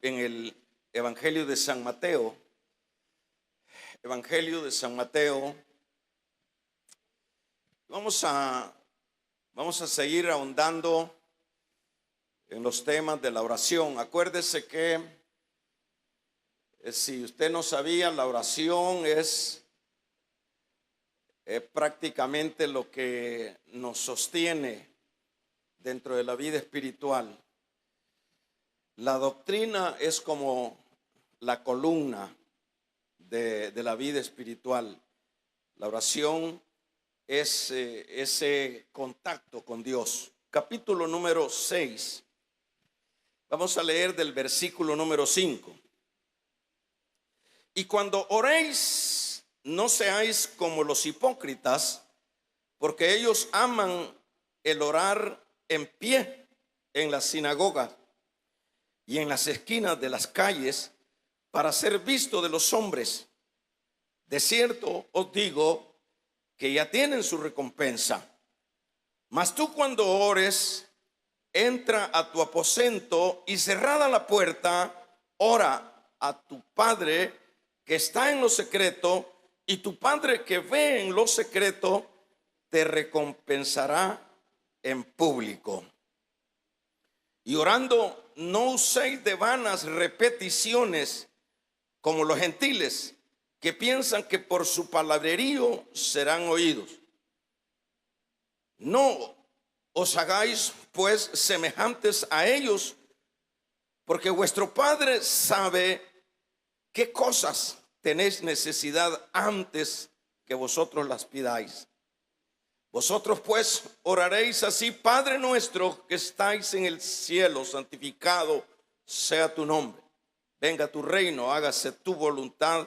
en el Evangelio de San Mateo. Evangelio de San Mateo. Vamos a seguir ahondando en los temas de la oración. Acuérdese que si usted no sabía, la oración es prácticamente lo que nos sostiene dentro de la vida espiritual. La doctrina es como la columna de la vida espiritual. La oración es ese contacto con Dios. Capítulo número 6. Vamos a leer del versículo número 5. Y cuando oréis, no seáis como los hipócritas, porque ellos aman el orar en pie en las sinagogas y en las esquinas de las calles para ser visto de los hombres. De cierto os digo que ya tienen su recompensa. Mas tú, cuando ores, entra a tu aposento y cerrada la puerta, ora a tu Padre que está en lo secreto, y tu Padre que ve en lo secreto te recompensará en público. Y orando, no uséis de vanas repeticiones como los gentiles, que piensan que por su palabrerío serán oídos. No os hagáis pues semejantes a ellos, porque vuestro Padre sabe qué cosas tenéis necesidad antes que vosotros las pidáis. Vosotros pues oraréis así: Padre nuestro que estáis en el cielo, santificado sea tu nombre. Venga tu reino, hágase tu voluntad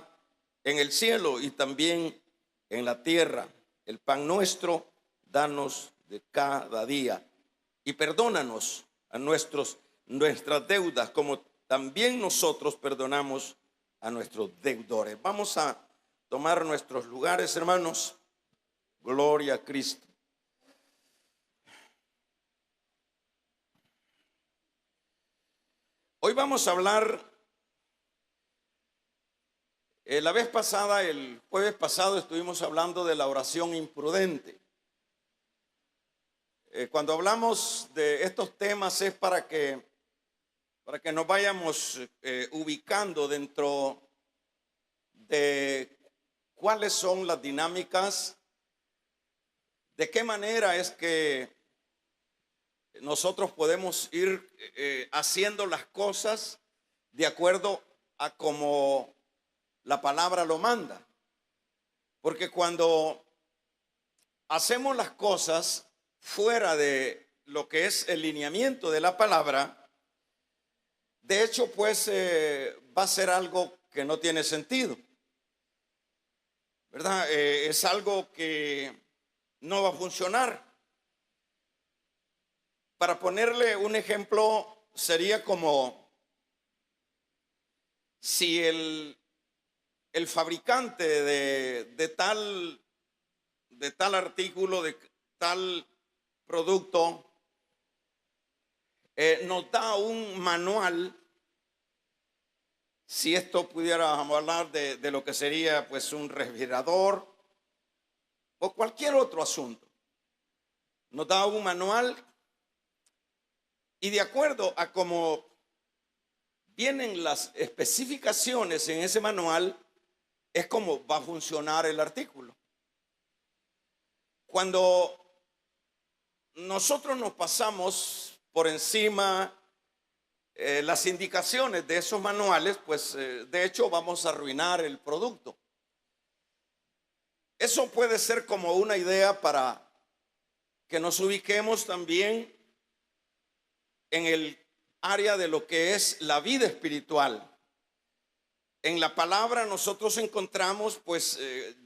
en el cielo y también en la tierra. El pan nuestro, danos de cada día. Y perdónanos a nuestras deudas, como también nosotros perdonamos a nuestros deudores. Vamos a tomar nuestros lugares, hermanos. Gloria a Cristo. Hoy vamos a hablar. La vez pasada, el jueves pasado, estuvimos hablando de la oración imprudente. Cuando hablamos de estos temas es para que nos vayamos ubicando dentro de cuáles son las dinámicas, de qué manera es que nosotros podemos ir haciendo las cosas de acuerdo a como la palabra lo manda. Porque cuando hacemos las cosas fuera de lo que es el lineamiento de la palabra, de hecho pues va a ser algo que no tiene sentido, ¿verdad? Es algo que no va a funcionar. Para ponerle un ejemplo, sería como si el fabricante de tal artículo, de tal producto, nos da un manual. Si esto pudiéramos hablar de lo que sería pues un refrigerador o cualquier otro asunto, nos da un manual y de acuerdo a cómo vienen las especificaciones en ese manual es como va a funcionar el artículo. Cuando nosotros nos pasamos por encima las indicaciones de esos manuales, pues de hecho vamos a arruinar el producto. Eso puede ser como una idea para que nos ubiquemos también en el área de lo que es la vida espiritual. En la palabra nosotros encontramos, pues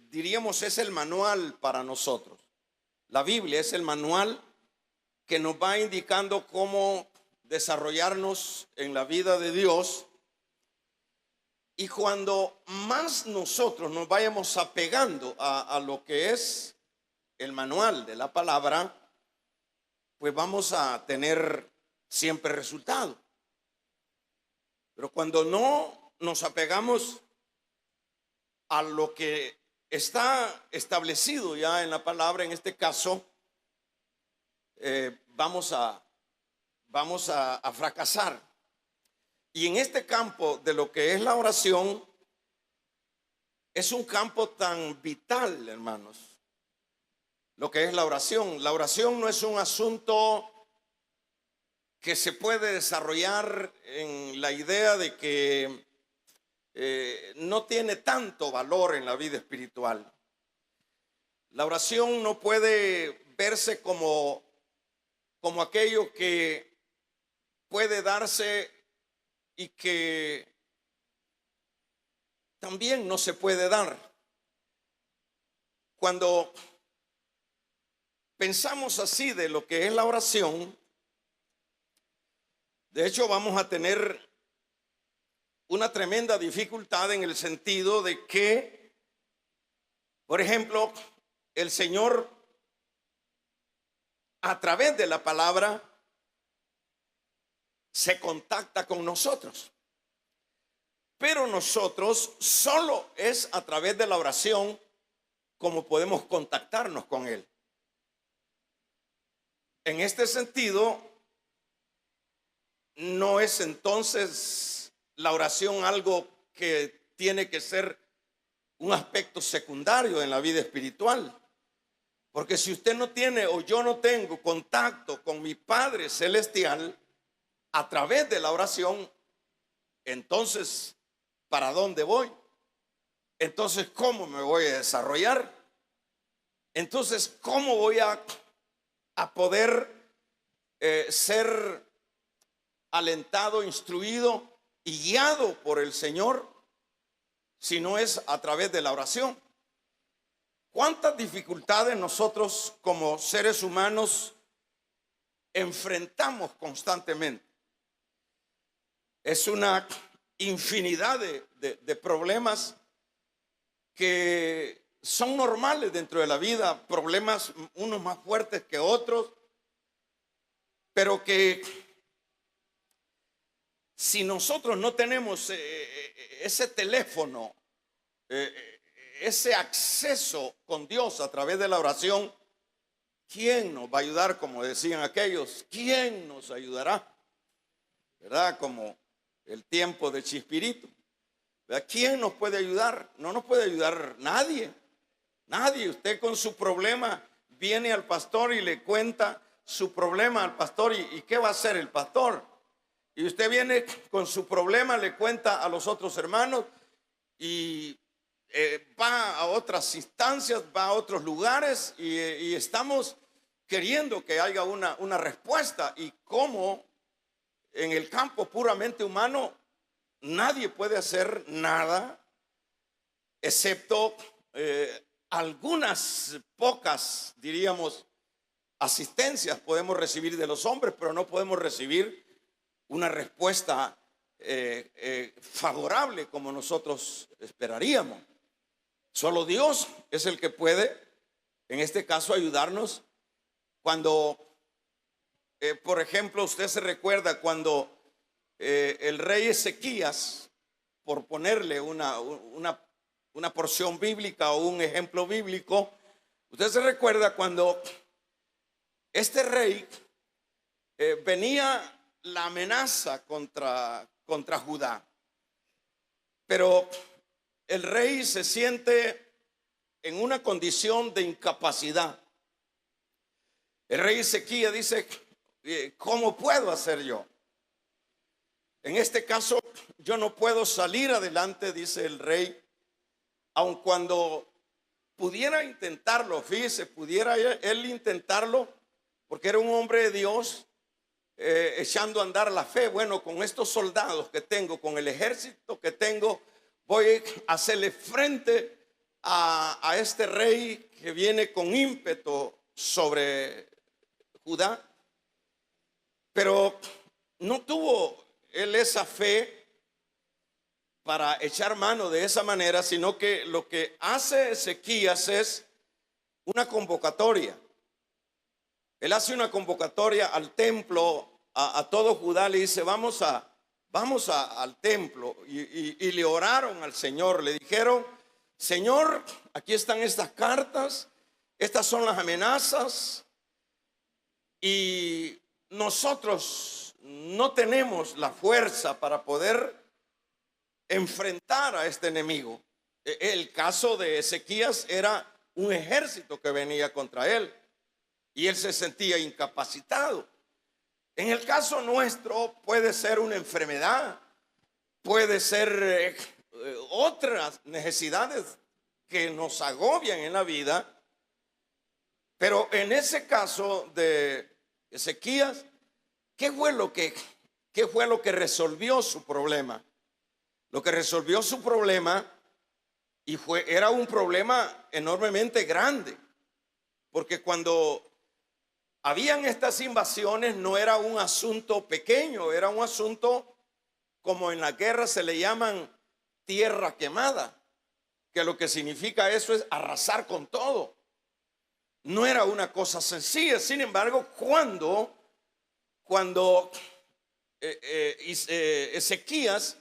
diríamos, es el manual para nosotros. La Biblia es el manual que nos va indicando cómo desarrollarnos en la vida de Dios. Y cuando más nosotros nos vayamos apegando a lo que es el manual de la palabra, pues vamos a tener siempre resultado. Pero cuando no nos apegamos a lo que está establecido ya en la palabra, en este caso, vamos a fracasar. Y en este campo de lo que es la oración, es un campo tan vital, hermanos, lo que es la oración. La oración no es un asunto que se puede desarrollar en la idea de que no tiene tanto valor en la vida espiritual. La oración no puede verse como aquello que puede darse y que también no se puede dar. Cuando pensamos así de lo que es la oración, de hecho vamos a tener una tremenda dificultad en el sentido de que, por ejemplo, el Señor a través de la palabra se contacta con nosotros. Pero nosotros solo es a través de la oración como podemos contactarnos con Él. En este sentido, no es entonces la oración algo que tiene que ser un aspecto secundario en la vida espiritual. Porque si usted no tiene o yo no tengo contacto con mi Padre Celestial a través de la oración, entonces, ¿para dónde voy? Entonces, ¿cómo me voy a desarrollar? Entonces, ¿cómo voy a poder ser alentado, instruido y guiado por el Señor si no es a través de la oración? ¿Cuántas dificultades nosotros como seres humanos enfrentamos constantemente? Es una infinidad de problemas que son normales dentro de la vida, problemas unos más fuertes que otros, pero que si nosotros no tenemos ese teléfono, ese acceso con Dios a través de la oración, ¿quién nos va a ayudar? Como decían aquellos, ¿quién nos ayudará? ¿Verdad? Como el tiempo de Chespirito. ¿Verdad? ¿Quién nos puede ayudar? No nos puede ayudar nadie. Nadie. Usted con su problema viene al pastor y le cuenta su problema al pastor. ¿Y qué va a hacer el pastor? Y usted viene con su problema, le cuenta a los otros hermanos y va a otras instancias, va a otros lugares y estamos queriendo que haya una respuesta. Y como en el campo puramente humano nadie puede hacer nada excepto algunas pocas, diríamos, asistencias podemos recibir de los hombres, pero no podemos recibir una respuesta favorable como nosotros esperaríamos. Solo Dios es el que puede, en este caso, ayudarnos cuando, por ejemplo, usted se recuerda cuando el rey Ezequías, por ponerle una porción bíblica o un ejemplo bíblico, usted se recuerda cuando este rey venía la amenaza contra Judá, pero el rey se siente en una condición de incapacidad. El rey Ezequías dice, ¿cómo puedo hacer yo? En este caso, yo no puedo salir adelante, dice el rey, aun cuando pudiera intentarlo. Fíjese, pudiera él intentarlo, porque era un hombre de Dios, echando a andar la fe. Bueno, con estos soldados que tengo, con el ejército que tengo, voy a hacerle frente a este rey que viene con ímpetu sobre Judá. Pero no tuvo él esa fe para echar mano de esa manera, sino que lo que hace Ezequías es una convocatoria. Él hace una convocatoria al templo, a todo Judá, le dice, vamos a vamos al templo y le oraron al Señor. Le dijeron: Señor, aquí están estas cartas, estas son las amenazas, y nosotros no tenemos la fuerza para poder enfrentar a este enemigo. El caso de Ezequías era un ejército que venía contra él y él se sentía incapacitado. En el caso nuestro puede ser una enfermedad, puede ser otras necesidades que nos agobian en la vida, pero en ese caso de Ezequías, ¿qué fue lo que resolvió su problema? Lo que resolvió su problema, era un problema enormemente grande, porque cuando habían estas invasiones no era un asunto pequeño, era un asunto, como en la guerra se le llaman tierra quemada, que lo que significa eso es arrasar con todo. No era una cosa sencilla. Sin embargo, cuando Ezequías,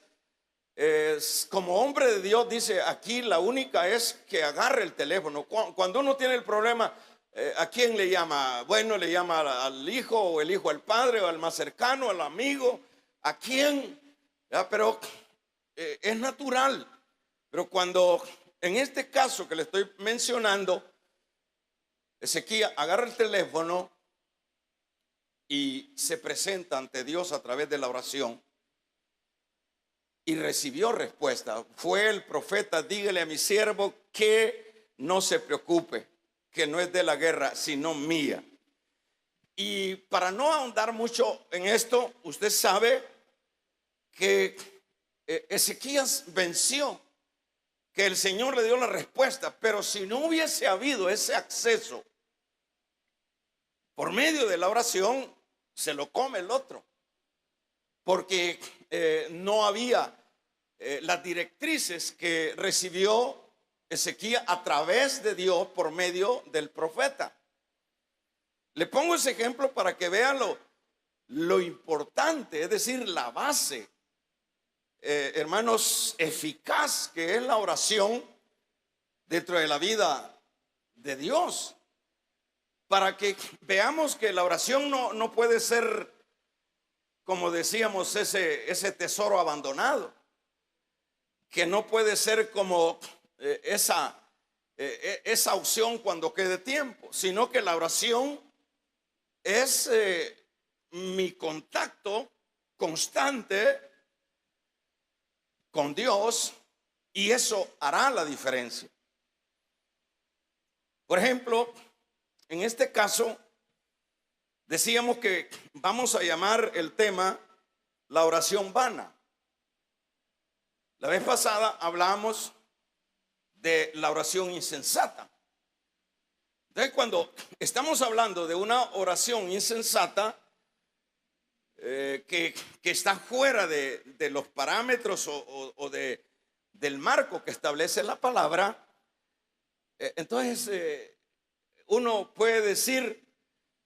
como hombre de Dios, dice: aquí la única es que agarre el teléfono. Cuando uno tiene el problema, ¿a quién le llama? Bueno, le llama al hijo, o el hijo al padre, o al más cercano, al amigo. ¿A quién? ¿Ya? Pero es natural. Pero cuando, en este caso que le estoy mencionando, Ezequías agarra el teléfono y se presenta ante Dios a través de la oración y recibió respuesta. Fue el profeta: dígale a mi siervo que no se preocupe, que no es de la guerra, sino mía. Y para no ahondar mucho en esto, usted sabe que Ezequías venció, que el Señor le dio la respuesta. Pero si no hubiese habido ese acceso por medio de la oración, se lo come el otro, porque no había las directrices que recibió Ezequías a través de Dios por medio del profeta. Le pongo ese ejemplo para que vean lo importante, es decir, la base, hermanos, eficaz que es la oración dentro de la vida de Dios. Para que veamos que la oración no puede ser, como decíamos, ese tesoro abandonado, que no puede ser como esa opción cuando quede tiempo, sino que la oración es mi contacto constante con Dios, y eso hará la diferencia. Por ejemplo, en este caso, decíamos que vamos a llamar el tema la oración vana. La vez pasada hablamos de la oración insensata. Entonces, cuando estamos hablando de una oración insensata, que está fuera de los parámetros o del marco que establece la palabra, entonces uno puede decir: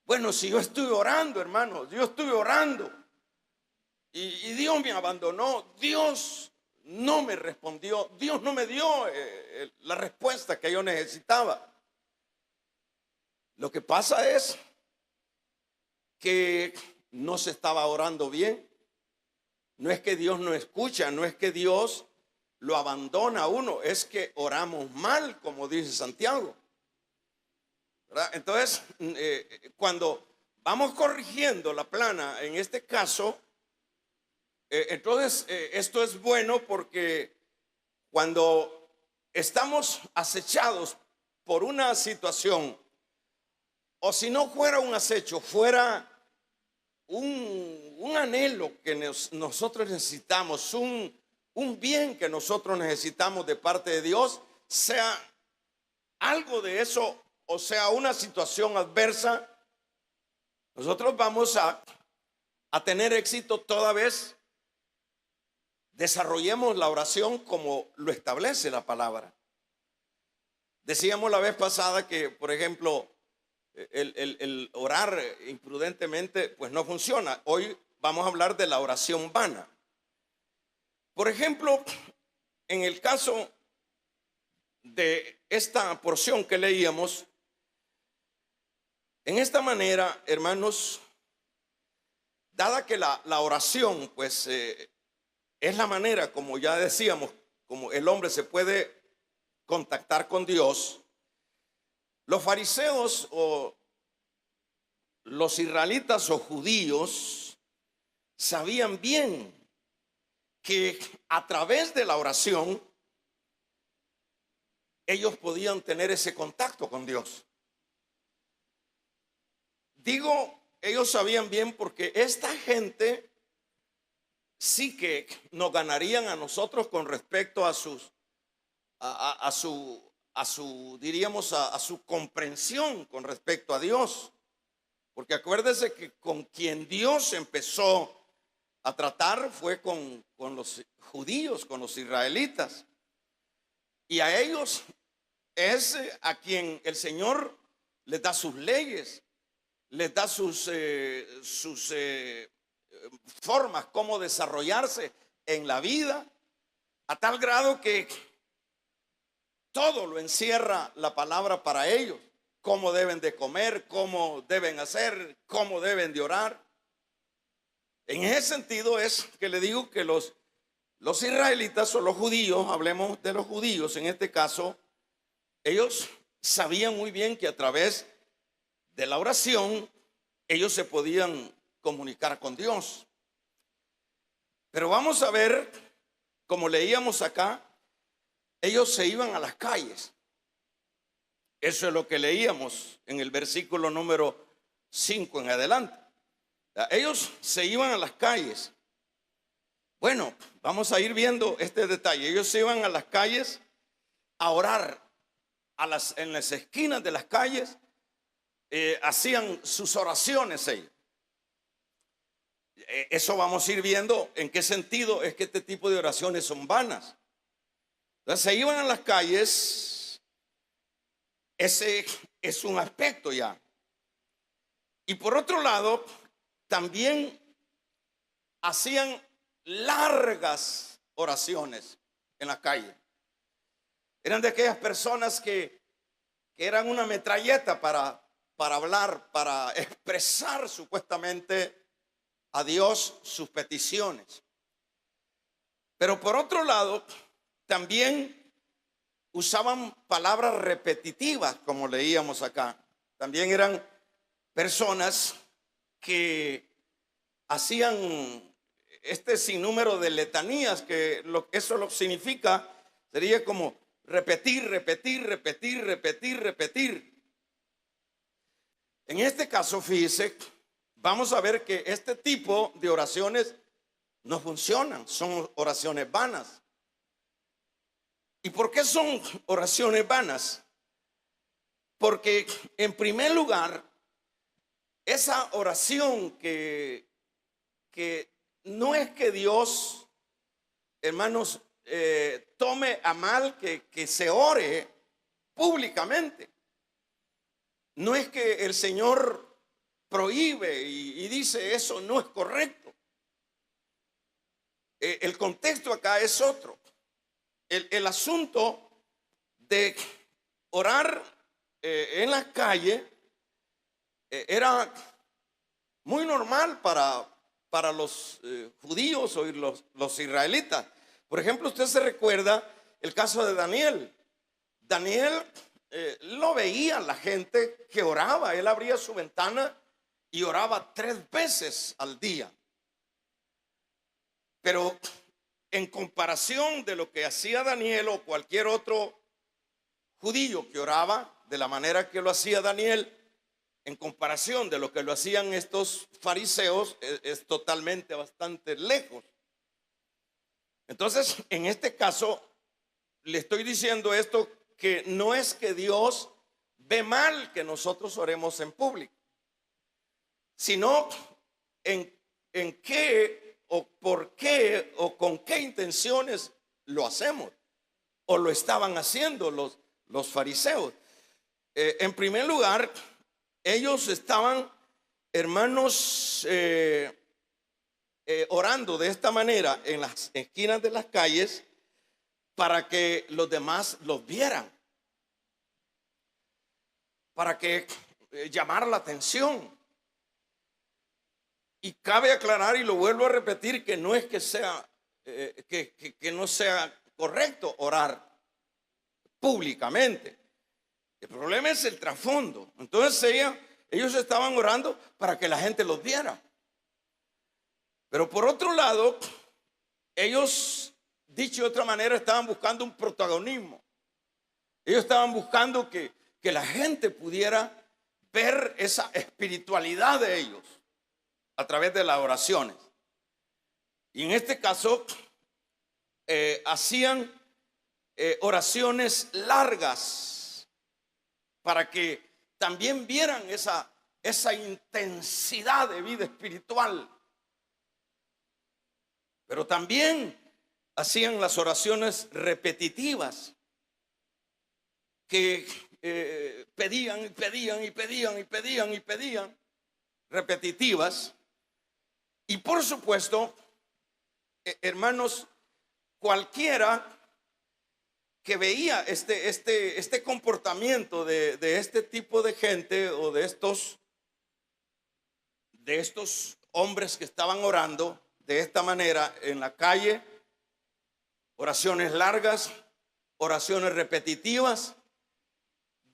bueno, si yo estuve orando, hermano, yo estuve orando y Dios me abandonó, Dios no me respondió, Dios no me dio la respuesta que yo necesitaba. Lo que pasa es que no se estaba orando bien. No es que Dios no escucha, no es que Dios lo abandona a uno, es que oramos mal, como dice Santiago, ¿verdad? Entonces, cuando vamos corrigiendo la plana, en este caso, entonces esto es bueno, porque cuando estamos acechados por una situación, o si no fuera un acecho, fuera un anhelo que nosotros necesitamos, un bien que nosotros necesitamos de parte de Dios, sea algo de eso, o sea una situación adversa, nosotros vamos a tener éxito toda vez desarrollemos la oración como lo establece la palabra. Decíamos la vez pasada que, por ejemplo, el orar imprudentemente pues no funciona. Hoy vamos a hablar de la oración vana. Por ejemplo, en el caso de esta porción que leíamos, en esta manera, hermanos, dada que la oración, pues, es la manera, como ya decíamos, como el hombre se puede contactar con Dios, los fariseos o los israelitas o judíos sabían bien que a través de la oración ellos podían tener ese contacto con Dios. Digo, ellos sabían bien porque esta gente sí que nos ganarían a nosotros con respecto a sus a su diríamos a su comprensión con respecto a Dios. Porque acuérdese que con quien Dios empezó a tratar fue con los judíos, con los israelitas. Y a ellos es a quien el Señor les da sus leyes, les da sus formas, cómo desarrollarse en la vida, a tal grado que todo lo encierra la palabra para ellos. Cómo deben de comer, cómo deben hacer, cómo deben de orar. En ese sentido es que le digo que los israelitas o los judíos, hablemos de los judíos en este caso, ellos sabían muy bien que a través de la oración ellos se podían comunicar con Dios. Pero vamos a ver, como leíamos acá, ellos se iban a las calles. Eso es lo que leíamos en el versículo número 5 en adelante. Ellos se iban a las calles. Bueno, vamos a ir viendo este detalle. Ellos se iban a las calles a orar. En las esquinas de las calles hacían sus oraciones ellos. Eso vamos a ir viendo en qué sentido es que este tipo de oraciones son vanas. Entonces se iban a las calles. Ese es un aspecto ya. Y por otro lado, también hacían largas oraciones en la calle. Eran de aquellas personas que eran una metralleta para hablar, para expresar supuestamente a Dios sus peticiones. Pero por otro lado, también usaban palabras repetitivas, como leíamos acá. También eran personas que hacían este sinnúmero de letanías, que eso lo significa, sería como repetir, repetir, repetir, repetir, repetir. En este caso, fíjese, vamos a ver que este tipo de oraciones no funcionan, son oraciones vanas. ¿Y por qué son oraciones vanas? Porque en primer lugar, esa oración que no es que Dios, hermanos, tome a mal que se ore públicamente. No es que el Señor prohíbe y dice eso no es correcto. El contexto acá es otro. El asunto de orar en la calle era muy normal para los judíos o los israelitas. Por ejemplo, usted se recuerda el caso de Daniel. Daniel lo veía la gente que oraba. Él abría su ventana y oraba 3 veces al día. Pero en comparación de lo que hacía Daniel o cualquier otro judío que oraba de la manera que lo hacía Daniel, en comparación de lo que lo hacían estos fariseos, es totalmente bastante lejos. Entonces, en este caso, le estoy diciendo esto, que no es que Dios ve mal que nosotros oremos en público, sino en qué o por qué o con qué intenciones lo hacemos o lo estaban haciendo los fariseos. En primer lugar, ellos estaban, hermanos, orando de esta manera en las esquinas de las calles para que los demás los vieran, para que llamara la atención. Y cabe aclarar, y lo vuelvo a repetir, que no es que sea que no sea correcto orar públicamente. El problema es el trasfondo. Entonces ellos estaban orando para que la gente los viera. Pero por otro lado, ellos, dicho de otra manera, estaban buscando un protagonismo. Ellos estaban buscando que la gente pudiera ver esa espiritualidad de ellos a través de las oraciones. Y en este caso, hacían oraciones largas para que también vieran esa intensidad de vida espiritual. Pero también hacían las oraciones repetitivas que pedían y pedían y pedían y pedían y pedían, repetitivas. Y por supuesto, hermanos, cualquiera que veía este comportamiento de este tipo de gente o de estos hombres que estaban orando de esta manera en la calle, oraciones largas, oraciones repetitivas,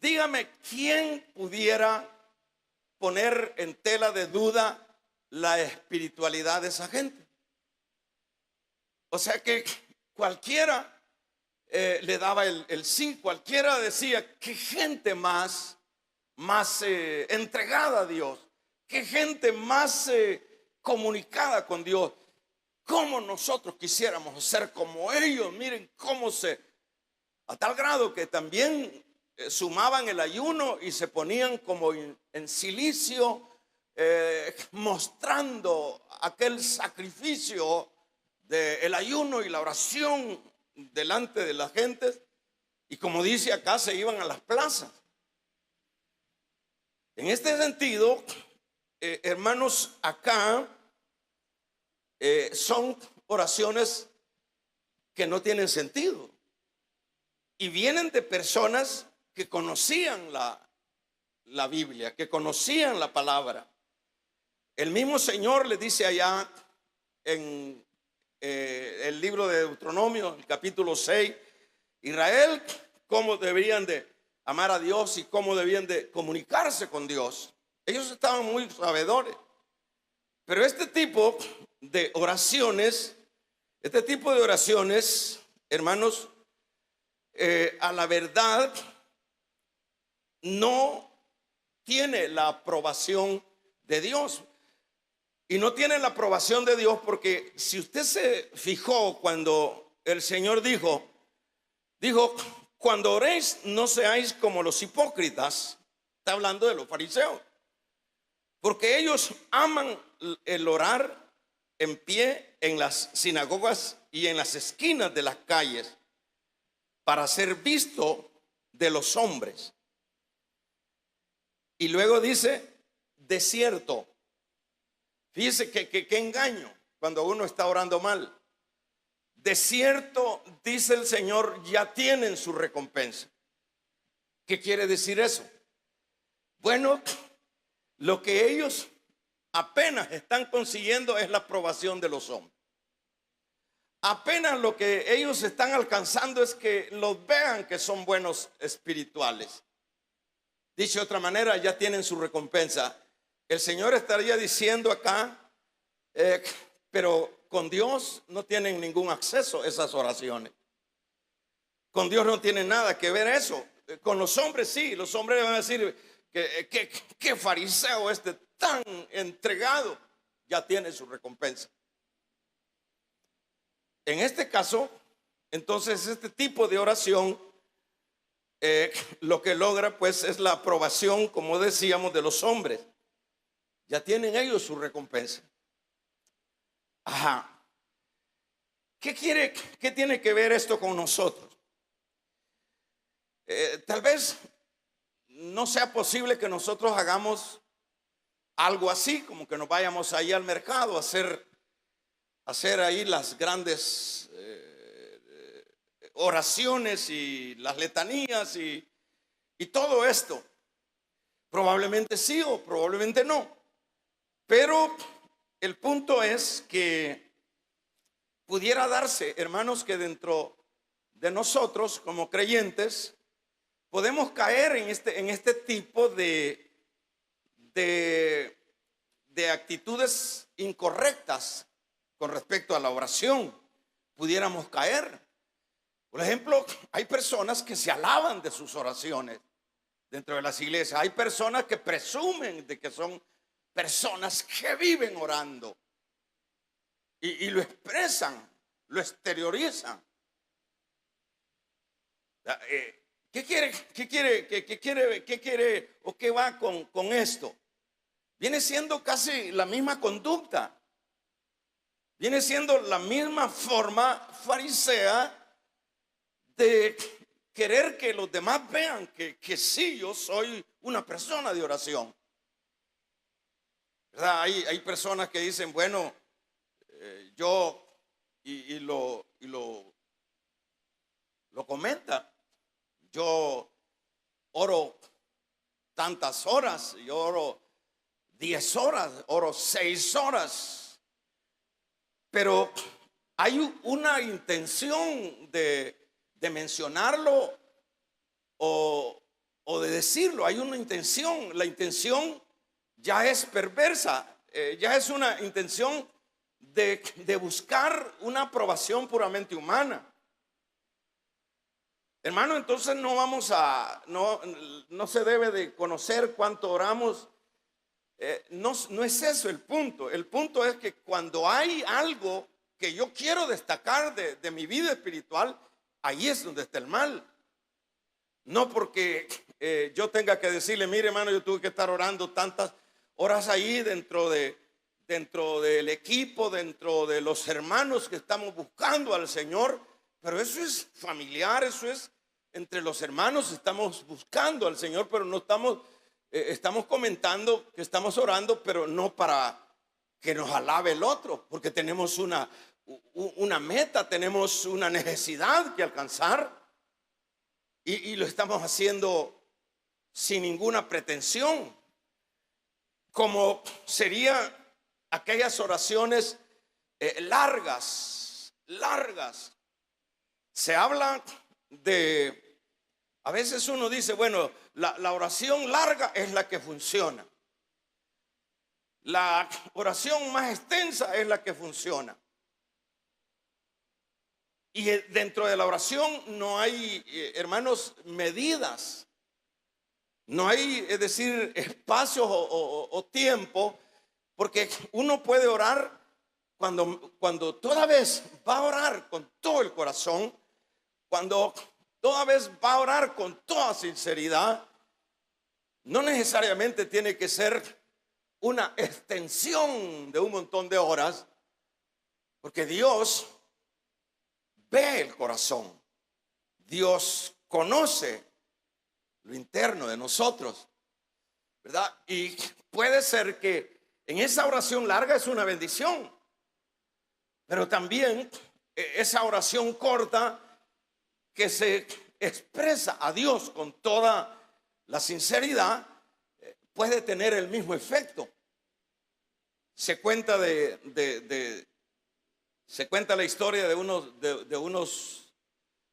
dígame quién pudiera poner en tela de duda la espiritualidad de esa gente. O sea que cualquiera le daba el sí, cualquiera decía: qué gente más entregada a Dios, qué gente más comunicada con Dios. Cómo nosotros quisiéramos ser como ellos. Miren cómo a tal grado que también sumaban el ayuno y se ponían como en cilicio, mostrando aquel sacrificio del ayuno y la oración delante de la gente. Y como dice acá, se iban a las plazas. En este sentido, hermanos, acá son oraciones que no tienen sentido y vienen de personas que conocían la Biblia, que conocían la palabra. El mismo Señor le dice allá en el libro de Deuteronomio, el capítulo 6, Israel, cómo deberían de amar a Dios y cómo debían de comunicarse con Dios. Ellos estaban muy sabedores. Pero este tipo de oraciones, hermanos, a la verdad no tiene la aprobación de Dios. Y no tiene la aprobación de Dios porque si usted se fijó cuando el Señor dijo, cuando oréis no seáis como los hipócritas, está hablando de los fariseos, porque ellos aman el orar en pie en las sinagogas y en las esquinas de las calles para ser visto de los hombres. Y luego dice, de cierto. Fíjese que engaño cuando uno está orando mal. De cierto, dice el Señor, ya tienen su recompensa. ¿Qué quiere decir eso? Bueno, lo que ellos apenas están consiguiendo es la aprobación de los hombres. Apenas lo que ellos están alcanzando es que los vean que son buenos espirituales. Dicho de otra manera, ya tienen su recompensa. El Señor estaría diciendo acá, pero con Dios no tienen ningún acceso a esas oraciones. Con Dios no tiene nada que ver eso. Con los hombres sí, los hombres van a decir que fariseo tan entregado, ya tiene su recompensa. En este caso, entonces este tipo de oración lo que logra pues es la aprobación, como decíamos, de los hombres. Ya tienen ellos su recompensa. Ajá. ¿Qué tiene que ver esto con nosotros? Tal vez no sea posible que nosotros hagamos algo así, como que nos vayamos ahí al mercado a hacer hacer ahí las grandes oraciones y las letanías y todo esto. Probablemente sí o probablemente no. Pero el punto es que pudiera darse, hermanos, que dentro de nosotros como creyentes podemos caer en este tipo de actitudes incorrectas con respecto a la oración. Pudiéramos caer. Por ejemplo, hay personas que se alaban de sus oraciones dentro de las iglesias. Hay personas que presumen de que son personas que viven orando y lo expresan, lo exteriorizan. ¿Qué quiere o qué va con esto? Viene siendo casi la misma conducta. Viene siendo la misma forma farisea de querer que los demás vean que sí, yo soy una persona de oración. ¿Verdad? Hay personas que dicen, bueno, yo, y lo comenta, yo oro tantas horas, yo oro 10 horas, oro 6 horas, pero hay una intención de mencionarlo o de decirlo. Hay una intención. La intención ya es perversa, ya es una intención de buscar una aprobación puramente humana. Hermano, entonces no se debe de conocer cuánto oramos. No es eso el punto. El punto es que cuando hay algo que yo quiero destacar de mi vida espiritual, ahí es donde está el mal. No porque yo tenga que decirle, mire hermano, yo tuve que estar orando tantas horas ahí dentro del equipo, dentro de los hermanos que estamos buscando al Señor. Pero eso es familiar, eso es entre los hermanos, estamos buscando al Señor, pero no estamos comentando que estamos orando, pero no para que nos alabe el otro, porque tenemos una meta, tenemos una necesidad que alcanzar y lo estamos haciendo sin ninguna pretensión, como sería aquellas oraciones largas. Se habla a veces uno dice, bueno, la oración larga es la que funciona. La oración más extensa es la que funciona. Y dentro de la oración no hay, hermanos, medidas. No hay, es decir, espacios o tiempo, porque uno puede orar cuando toda vez va a orar con todo el corazón, cuando toda vez va a orar con toda sinceridad. No necesariamente tiene que ser una extensión de un montón de horas, porque Dios ve el corazón. Dios conoce lo interno de nosotros, ¿verdad? Y puede ser que en esa oración larga es una bendición, pero también esa oración corta que se expresa a Dios con toda la sinceridad puede tener el mismo efecto. Se cuenta se cuenta la historia de unos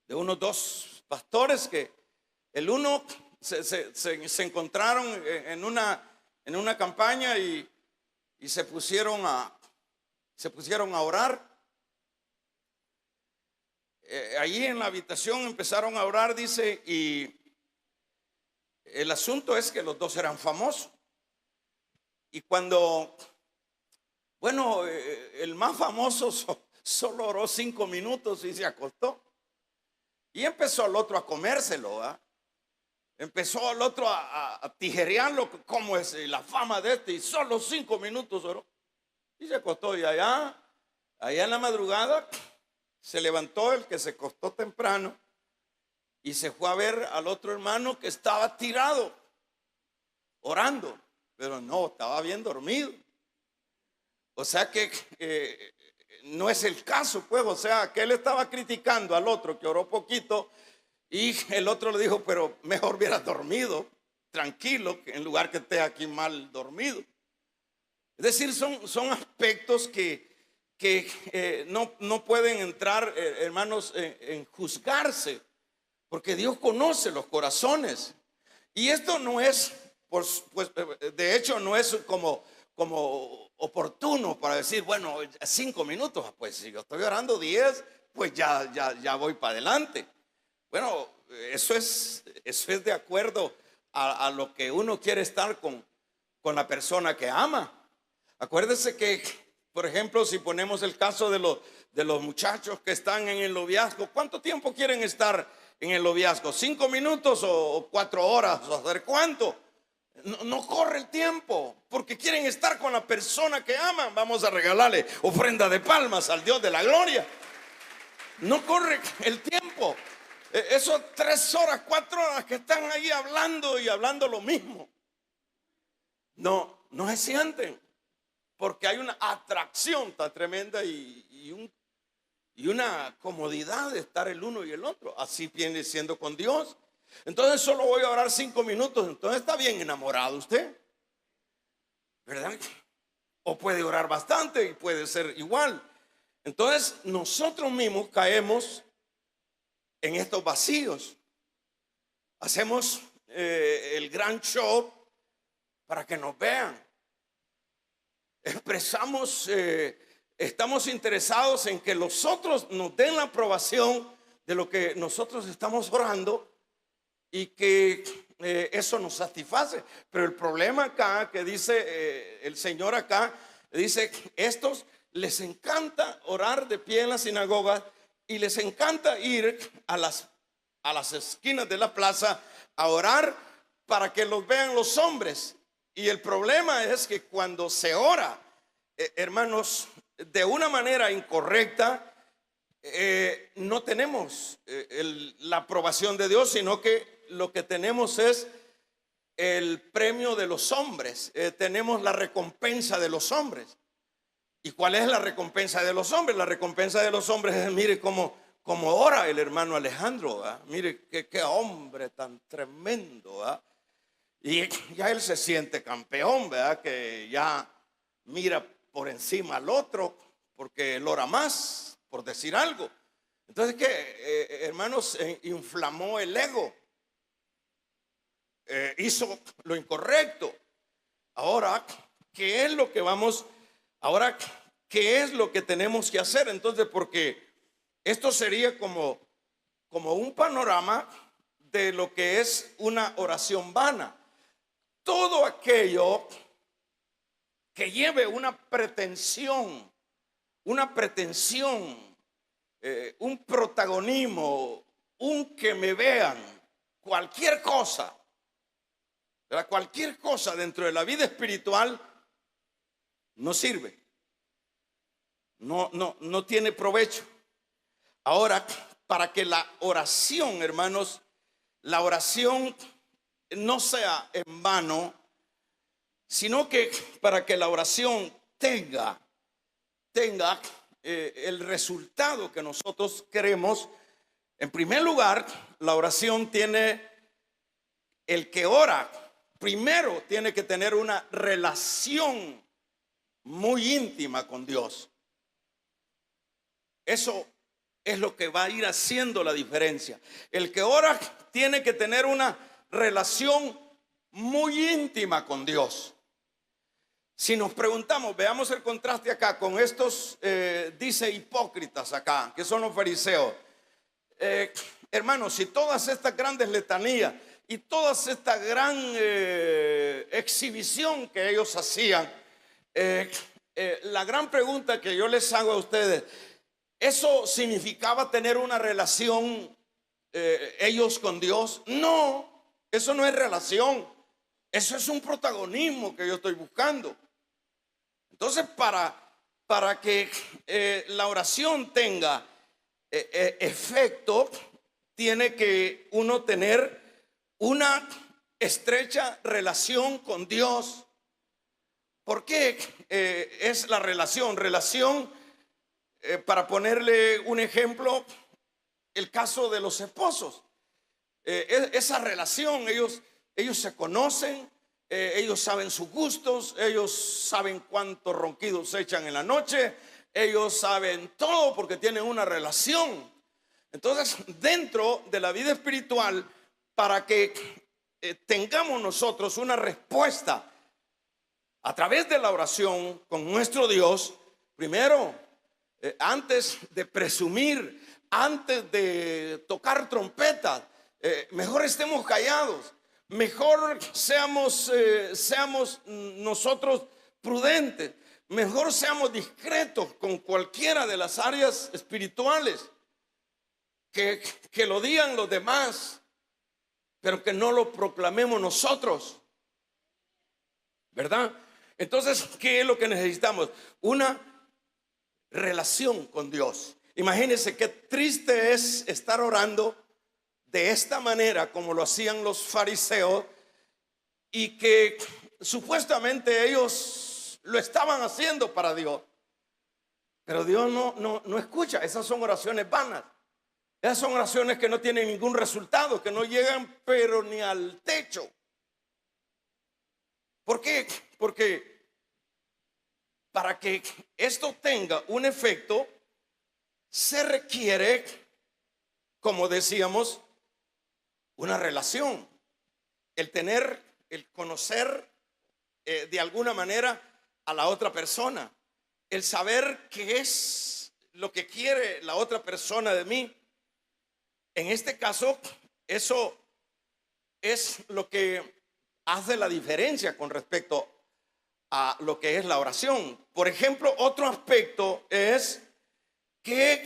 dos pastores que el uno se encontraron en una campaña y se pusieron a orar. Allí en la habitación empezaron a orar, dice, y el asunto es que los dos eran famosos. Y cuando, bueno, el más famoso solo oró 5 minutos y se acostó. Y empezó el otro a comérselo, ¿verdad? Empezó el otro a tijerearlo, como es la fama de este, y solo 5 minutos oró. Y se acostó, y allá en la madrugada se levantó el que se acostó temprano y se fue a ver al otro hermano que estaba tirado, orando, pero no, estaba bien dormido. O sea que no es el caso, pues, o sea, que él estaba criticando al otro que oró poquito y el otro le dijo, pero mejor hubieras dormido, tranquilo, en lugar que esté aquí mal dormido. Es decir, son aspectos que no pueden entrar, hermanos, en juzgarse, porque Dios conoce los corazones. Y esto no es, pues, de hecho, no es como oportuno para decir, bueno, 5 minutos, pues si yo estoy orando 10, pues ya voy para adelante. Bueno, eso es de acuerdo a lo que uno quiere estar con la persona que ama. Acuérdese que, por ejemplo, si ponemos el caso de los muchachos que están en el noviazgo, ¿cuánto tiempo quieren estar en el noviazgo? ¿5 minutos o 4 horas? ¿O hacer cuánto? No corre el tiempo, porque quieren estar con la persona que aman. Vamos a regalarle ofrenda de palmas al Dios de la gloria. No corre el tiempo. Esos 3 horas, 4 horas que están ahí hablando y hablando lo mismo, no se sienten, porque hay una atracción tan tremenda y una comodidad de estar el uno y el otro. Así viene siendo con Dios. Entonces solo voy a orar 5 minutos. Entonces está bien enamorado usted, ¿verdad? O puede orar bastante y puede ser igual. Entonces nosotros mismos caemos en estos vacíos. Hacemos el gran show para que nos vean. Expresamos, estamos interesados en que los otros nos den la aprobación de lo que nosotros estamos orando y que eso nos satisface. Pero el problema acá que dice el Señor acá, dice, estos les encanta orar de pie en la sinagoga y les encanta ir a las esquinas de la plaza a orar para que los vean los hombres. Y el problema es que cuando se ora, hermanos, de una manera incorrecta, no tenemos la aprobación de Dios, sino que lo que tenemos es el premio de los hombres. Tenemos la recompensa de los hombres. ¿Y cuál es la recompensa de los hombres? La recompensa de los hombres es, mire cómo ora el hermano Alejandro, ¿verdad? Mire qué hombre tan tremendo, ¿verdad? Y ya él se siente campeón, ¿verdad? Que ya mira por encima al otro porque él ora más, por decir algo. Entonces, hermanos, inflamó el ego, hizo lo incorrecto. Ahora, ¿qué es lo que ahora, qué es lo que tenemos que hacer? Entonces, porque esto sería como un panorama de lo que es una oración vana. Todo aquello que lleve una pretensión, un protagonismo, un que me vean, cualquier cosa, ¿verdad? Cualquier cosa dentro de la vida espiritual no sirve, no tiene provecho. Ahora, para que la oración, hermanos, la oración no sea en vano, sino que para que la oración tenga el resultado que nosotros queremos. En primer lugar, la oración tiene, el que ora primero tiene que tener una relación muy íntima con Dios. Eso es lo que va a ir haciendo la diferencia. El que ora tiene que tener una relación muy íntima con Dios. Si nos preguntamos, veamos el contraste acá con estos, dice hipócritas acá, que son los fariseos. Hermanos, si todas estas grandes letanías y toda esta gran exhibición que ellos hacían, la gran pregunta que yo les hago a ustedes, ¿eso significaba tener una relación ellos con Dios? No, eso no es relación, eso es un protagonismo que yo estoy buscando. Entonces, para que la oración tenga efecto, tiene que uno tener una estrecha relación con Dios. ¿Por qué es la relación? Relación Para ponerle un ejemplo, el caso de los esposos. Esa relación, ellos se conocen, ellos saben sus gustos, ellos saben cuántos ronquidos se echan en la noche, ellos saben todo porque tienen una relación. Entonces, dentro de la vida espiritual, para que tengamos nosotros una respuesta a través de la oración con nuestro Dios, primero, antes de presumir, antes de tocar trompetas, mejor estemos callados, mejor seamos nosotros prudentes, mejor seamos discretos con cualquiera de las áreas espirituales, que lo digan los demás, pero que no lo proclamemos nosotros, ¿verdad? Entonces, ¿qué es lo que necesitamos? Una relación con Dios. Imagínense qué triste es estar orando de esta manera como lo hacían los fariseos, y que supuestamente ellos lo estaban haciendo para Dios, pero Dios no escucha. Esas son oraciones vanas. Esas son oraciones que no tienen ningún resultado, que no llegan pero ni al techo. ¿Por qué? Porque para que esto tenga un efecto, se requiere, como decíamos, una relación. El tener, el conocer de alguna manera a la otra persona. El saber qué es lo que quiere la otra persona de mí. En este caso, eso es lo que hace la diferencia con respecto a lo que es la oración. Por ejemplo, otro aspecto es que,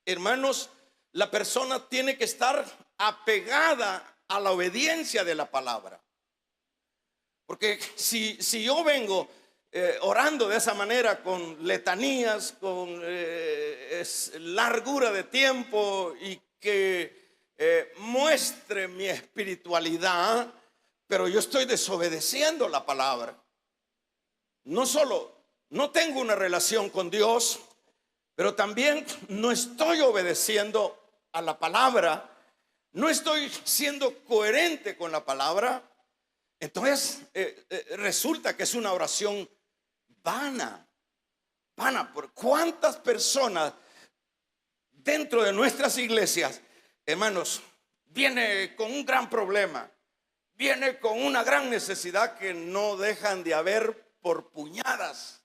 hermanos, la persona tiene que estar apegada a la obediencia de la palabra. Porque si yo vengo orando de esa manera, con letanías, con largura de tiempo, y que muestre mi espiritualidad, pero yo estoy desobedeciendo la palabra, no solo no tengo una relación con Dios, pero también no estoy obedeciendo a la palabra, no estoy siendo coherente con la palabra. Entonces resulta que es una oración vana. ¿Por cuántas personas dentro de nuestras iglesias, hermanos, viene con un gran problema, viene con una gran necesidad que no dejan de haber por puñadas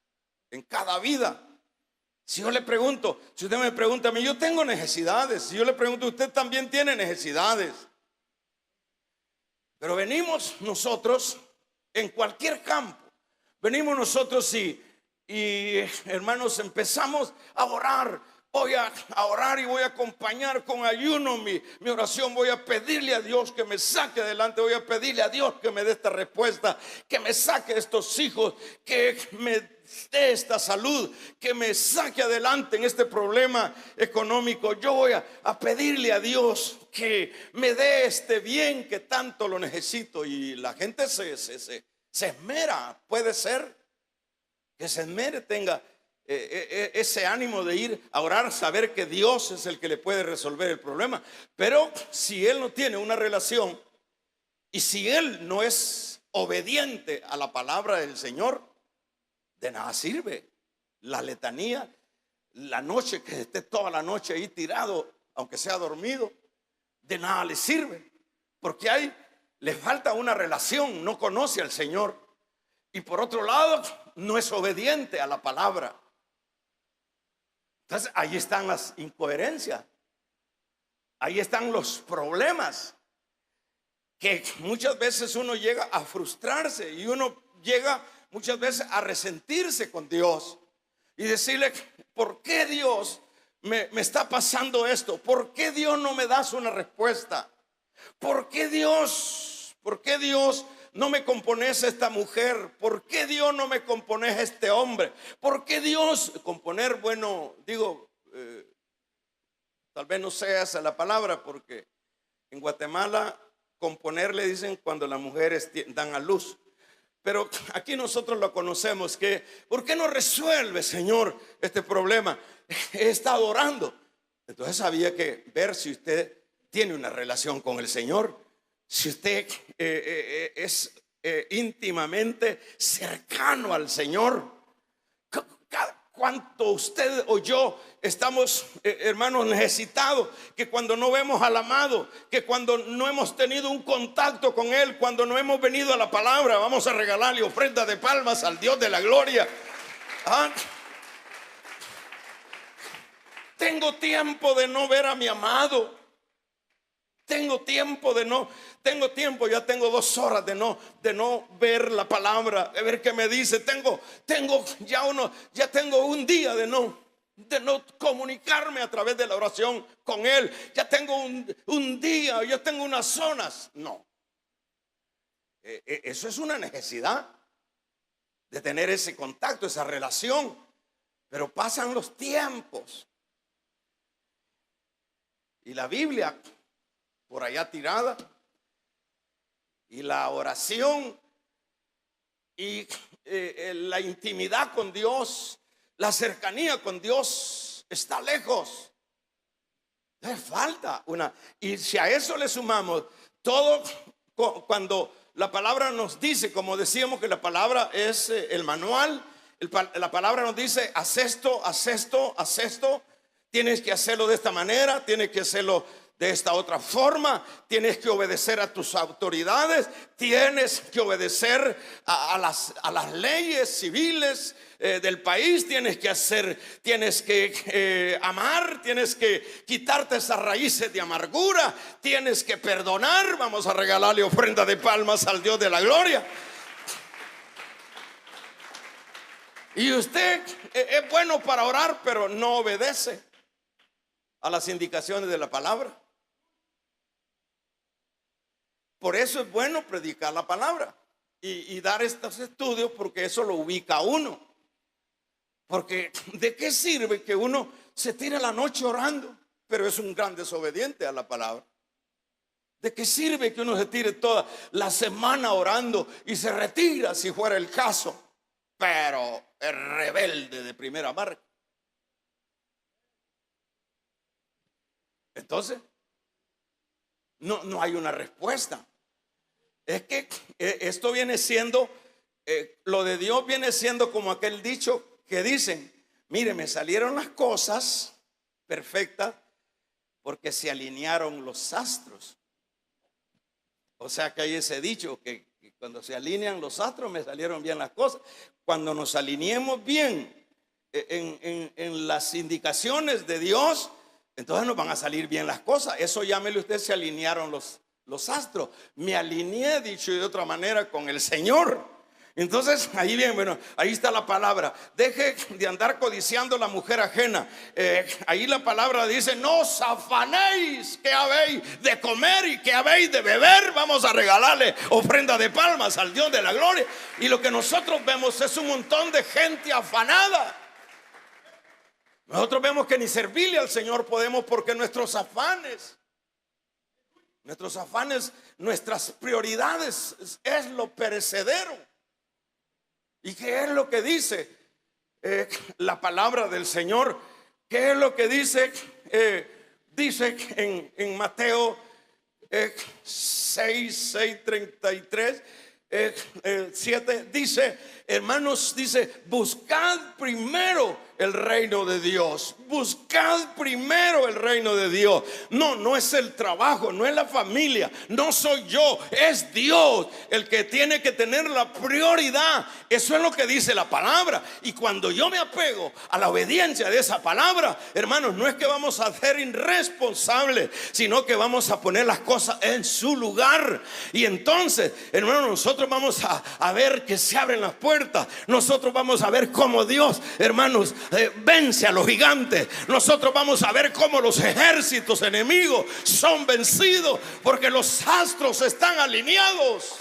en cada vida? Si yo le pregunto, si usted me pregunta a mí, yo tengo necesidades. Si yo le pregunto, usted también tiene necesidades. Pero venimos nosotros en cualquier campo. Venimos nosotros y hermanos, empezamos a orar. Voy a orar y voy a acompañar con ayuno mi oración. Voy a pedirle a Dios que me saque adelante. Voy a pedirle a Dios que me dé esta respuesta, que me saque estos hijos, que me dé esta salud, que me saque adelante en este problema económico. Yo voy a pedirle a Dios que me dé este bien que tanto lo necesito. Y la gente se esmera. Puede ser que se esmere, tenga ese ánimo de ir a orar, saber que Dios es el que le puede resolver el problema. Pero si él no tiene una relación, y si él no es obediente a la palabra del Señor, de nada sirve la letanía, la noche, que esté toda la noche ahí tirado, aunque sea dormido, de nada le sirve, porque le falta una relación, no conoce al Señor, y por otro lado no es obediente a la palabra. Entonces ahí están las incoherencias, ahí están los problemas, que muchas veces uno llega a frustrarse, y uno llega muchas veces a resentirse con Dios y decirle: ¿por qué Dios me está pasando esto? ¿Por qué Dios no me das una respuesta? ¿Por qué Dios no me compones esta mujer? ¿Por qué Dios no me compones este hombre? ¿Por qué Dios componer? Bueno, digo, tal vez no sea esa la palabra, porque en Guatemala componer le dicen cuando las mujeres dan a luz. pero aquí nosotros lo conocemos, que ¿por qué no resuelve, Señor, este problema? He estado orando. Entonces había que ver si usted tiene una relación con el Señor, si usted es íntimamente cercano al Señor. ¿Cuánto usted o yo estamos, hermanos, necesitados? Que cuando no vemos al amado, que cuando no hemos tenido un contacto con Él, cuando no hemos venido a la palabra, vamos a regalarle ofrenda de palmas al Dios de la gloria. ¿Ah? Tengo tiempo de no ver a mi amado. Tengo tiempo, ya tengo 2 horas de no ver la palabra, de ver qué me dice. Ya tengo un día de no comunicarme a través de la oración con Él. Ya tengo un día, ya tengo unas zonas. No, eso es una necesidad de tener ese contacto, esa relación. Pero pasan los tiempos y la Biblia por allá tirada, y la oración y la intimidad con Dios, la cercanía con Dios está lejos. Le falta una. Y si a eso le sumamos todo, cuando la palabra nos dice, como decíamos que la palabra es el manual, la palabra nos dice: haz esto, haz esto, haz esto. Tienes que hacerlo de esta manera, tienes que hacerlo de esta otra forma, tienes que obedecer a tus autoridades, tienes que obedecer a las leyes civiles del país, tienes que amar, tienes que quitarte esas raíces de amargura, tienes que perdonar. Vamos a regalarle ofrenda de palmas al Dios de la gloria. Y usted es bueno para orar, pero no obedece a las indicaciones de la palabra. Por eso es bueno predicar la palabra y dar estos estudios, porque eso lo ubica a uno. Porque ¿de qué sirve que uno se tire la noche orando, pero es un gran desobediente a la palabra? ¿De qué sirve que uno se tire toda la semana orando y se retira, si fuera el caso, pero es rebelde de primera marca? Entonces no hay una respuesta. Es que esto viene siendo, lo de Dios viene siendo como aquel dicho que dicen: mire, me salieron las cosas perfectas porque se alinearon los astros. O sea que hay ese dicho que cuando se alinean los astros me salieron bien las cosas. Cuando nos alineemos bien en las indicaciones de Dios, entonces nos van a salir bien las cosas. Eso llámele usted, se alinearon los astros. Me alineé, dicho de otra manera, con el Señor. Entonces ahí bien, bueno, ahí está la palabra. Deje de andar codiciando la mujer ajena. Ahí la palabra dice: no os afanéis qué habéis de comer y qué habéis de beber. Vamos a regalarle ofrenda de palmas al Dios de la gloria. Y lo que nosotros vemos es un montón de gente afanada. Nosotros vemos que ni servirle al Señor podemos, porque nuestros afanes, nuestras prioridades es lo perecedero. ¿Y qué es lo que dice la palabra del Señor? ¿Qué es lo que dice? Dice en Mateo 6:33, 7, dice: hermanos, dice, buscad primero el reino de Dios. Buscad primero el reino de Dios. No es el trabajo, no es la familia, no soy yo, es Dios el que tiene que tener la prioridad. Eso es lo que dice la palabra. Y cuando yo me apego a la obediencia de esa palabra, hermanos, no es que vamos a ser irresponsables, sino que vamos a poner las cosas en su lugar. Y entonces, hermanos, nosotros vamos a ver que se abren las puertas. Nosotros vamos a ver cómo Dios, hermanos, vence a los gigantes. Nosotros vamos a ver cómo los ejércitos enemigos son vencidos, porque los astros están alineados.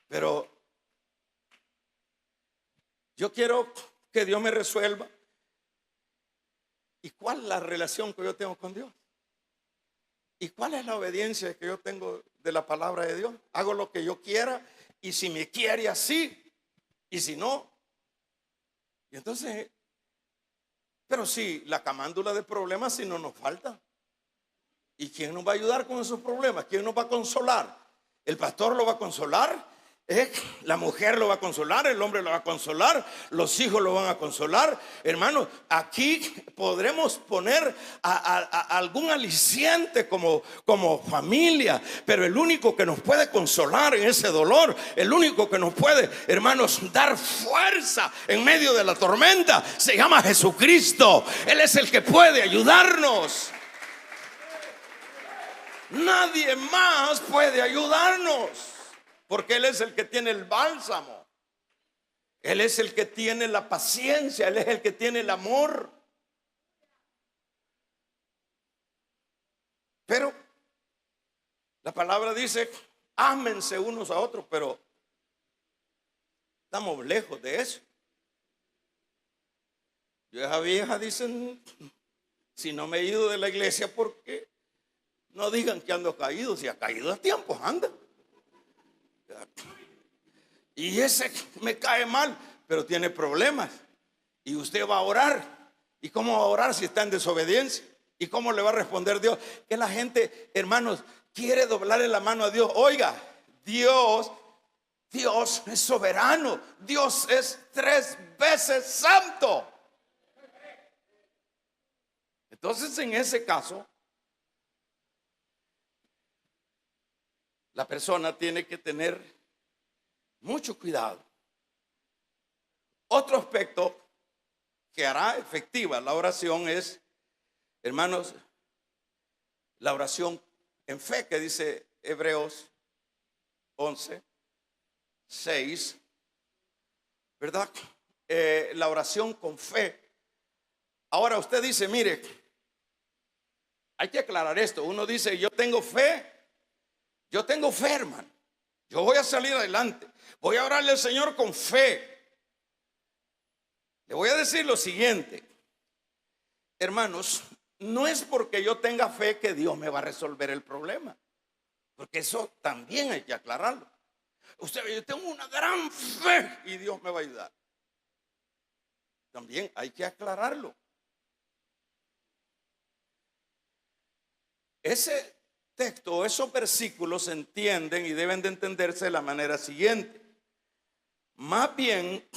Pero yo quiero que Dios me resuelva. ¿Y cuál es la relación que yo tengo con Dios? ¿Y cuál es la obediencia que yo tengo de la palabra de Dios. Hago lo que yo quiera y si me quiere así y si no. Y entonces, pero sí, la camándula de problemas si no nos falta. ¿Y quién nos va a ayudar con esos problemas? ¿Quién nos va a consolar? ¿El pastor lo va a consolar? La mujer lo va a consolar, el hombre lo va a consolar, los hijos lo van a consolar. Hermanos, aquí podremos poner algún aliciente como familia, pero el único que nos puede consolar en ese dolor, el único que nos puede, hermanos, dar fuerza en medio de la tormenta, se llama Jesucristo. Él es el que puede ayudarnos. Nadie más puede ayudarnos, porque Él es el que tiene el bálsamo. Él es el que tiene la paciencia. Él es el que tiene el amor. Pero la palabra dice: ámense unos a otros, pero estamos lejos de eso. Yo, esa vieja, dicen, si no me he ido de la iglesia, porque no digan que ando caído. Si ha caído a tiempo, anda. Y ese me cae mal, pero tiene problemas. Y usted va a orar. ¿Y cómo va a orar si está en desobediencia? ¿Y cómo le va a responder Dios? Que la gente, hermanos, quiere doblarle la mano a Dios. Oiga, Dios es soberano. Dios es 3 veces santo. Entonces, en ese caso, la persona tiene que tener mucho cuidado. Otro aspecto que hará efectiva la oración es, hermanos, la oración en fe, que dice Hebreos 11:6, ¿verdad? La oración con fe. Ahora usted dice, mire, hay que aclarar esto. Uno dice, yo tengo fe, hermano. Yo voy a salir adelante. Voy a orarle al Señor con fe. Le voy a decir lo siguiente, hermanos, no es porque yo tenga fe que Dios me va a resolver el problema, porque eso también hay que aclararlo. Usted, yo tengo una gran fe y Dios me va a ayudar. También hay que aclararlo. Ese texto, esos versículos se entienden y deben de entenderse de la manera siguiente. Más bien,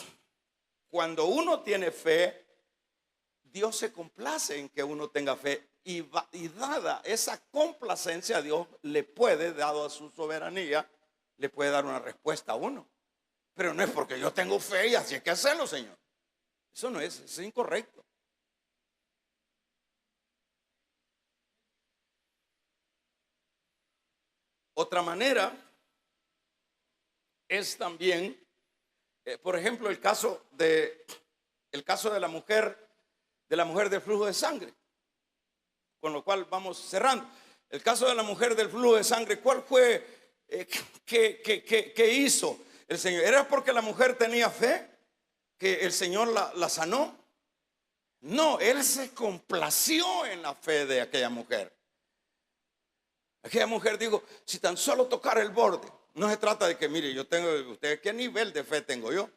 cuando uno tiene fe, Dios se complace en que uno tenga fe, y dada esa complacencia, Dios le puede, dado a su soberanía, le puede dar una respuesta a uno. Pero no es porque yo tengo fe y así hay que hacerlo, Señor. Eso no es incorrecto. Otra manera es también, por ejemplo, el caso de la mujer del flujo de sangre, con lo cual vamos cerrando. El caso de la mujer del flujo de sangre, ¿cuál fue? ¿Qué hizo el Señor? ¿Era porque la mujer tenía fe que el Señor la sanó? No, Él se complació en la fe de aquella mujer. Aquella mujer dijo, si tan solo tocar el borde. No se trata de que, mire, yo tengo, usted, ¿qué nivel de fe tengo yo?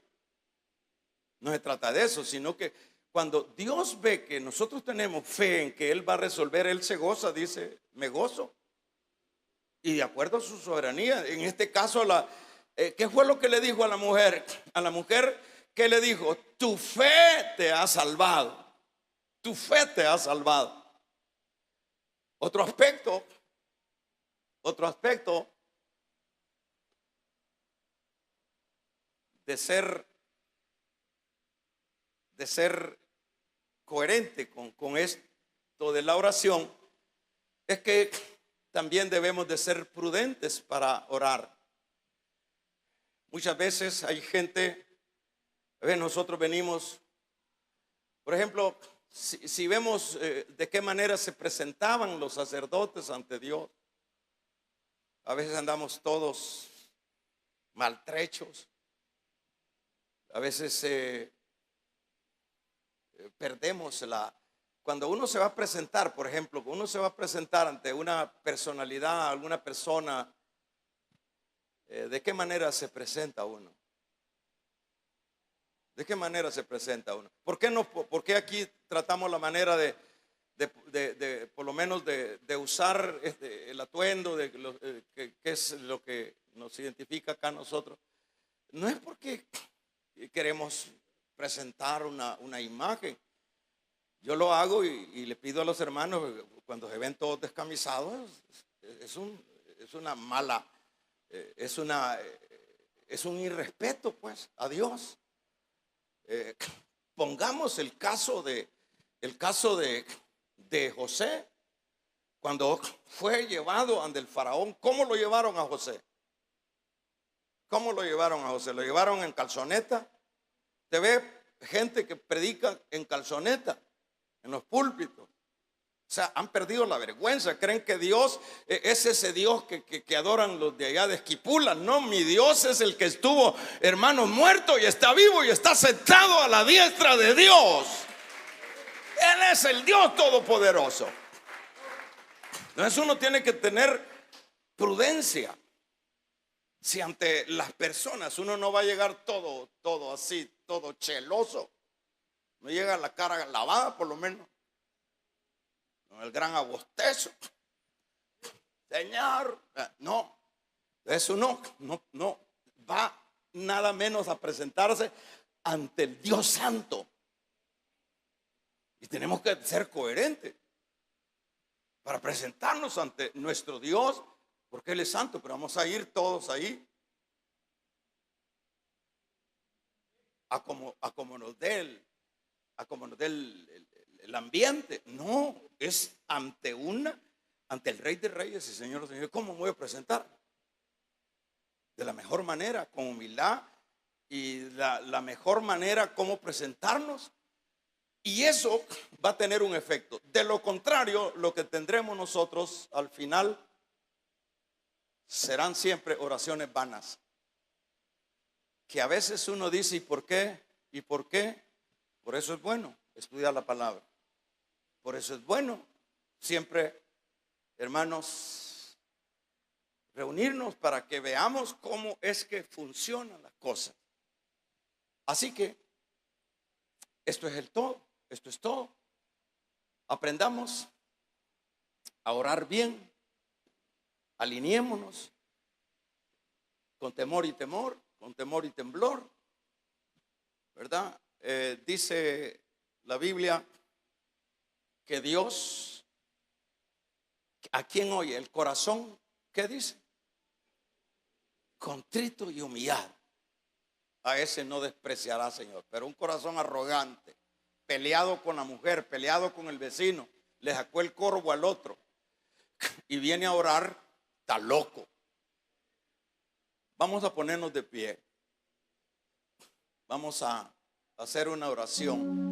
No se trata de eso, sino que cuando Dios ve que nosotros tenemos fe en que Él va a resolver, Él se goza, dice, me gozo. Y de acuerdo a su soberanía, en este caso, ¿qué fue lo que le dijo a la mujer? A la mujer, ¿qué le dijo? Tu fe te ha salvado. Tu fe te ha salvado. Otro aspecto de ser coherente con esto de la oración es que también debemos de ser prudentes para orar. Muchas veces hay gente, a ver, nosotros venimos, por ejemplo, si vemos de qué manera se presentaban los sacerdotes ante Dios, a veces andamos todos maltrechos, a veces perdemos cuando uno se va a presentar, por ejemplo, uno se va a presentar ante una personalidad, alguna persona ¿De qué manera se presenta uno? ¿De qué manera se presenta uno? ¿Por qué aquí tratamos la manera por lo menos de usar el atuendo, que es lo que nos identifica acá a nosotros? No es porque queremos presentar una imagen. Yo lo hago y le pido a los hermanos, cuando se ven todos descamisados, es una mala, es un irrespeto pues a Dios. Pongamos el caso de José, cuando fue llevado ante el faraón. ¿Cómo lo llevaron a José? ¿Cómo lo llevaron a José? Lo llevaron en calzoneta. Te ve gente que predica en calzoneta en los púlpitos. O sea, han perdido la vergüenza. Creen que Dios es ese Dios que adoran los de allá de Esquipula. No, mi Dios es el que estuvo, hermanos, muerto y está vivo y está sentado a la diestra de Dios. Él es el Dios todopoderoso. Entonces uno tiene que tener prudencia. Si ante las personas uno no va a llegar todo así, todo cheloso, no llega la cara lavada por lo menos, con el gran abostezo, Señor, no, eso no va nada menos a presentarse ante el Dios Santo. Y tenemos que ser coherentes para presentarnos ante nuestro Dios, porque Él es santo. Pero vamos a ir todos ahí a como nos dé el ambiente. No, es ante el Rey de Reyes y Señor de Señores. ¿Cómo me voy a presentar? De la mejor manera, con humildad, y la mejor manera como presentarnos. Y eso va a tener un efecto. De lo contrario, lo que tendremos nosotros al final serán siempre oraciones vanas, que a veces uno dice: ¿y por qué? ¿Y por qué? Por eso es bueno estudiar la palabra. Por eso es bueno siempre, hermanos, reunirnos para que veamos cómo es que funcionan las cosas. Así que esto es el todo. Esto es todo. Aprendamos a orar bien. Alineémonos con temor y temor, con temor y temblor, ¿verdad? Dice la Biblia que Dios, ¿a quién oye? El corazón, ¿qué dice? Contrito y humillado. A ese no despreciará, Señor. Pero un corazón arrogante, peleado con la mujer, peleado con el vecino, le sacó el corvo al otro y viene a orar, está loco. Vamos a ponernos de pie. Vamos a hacer una oración.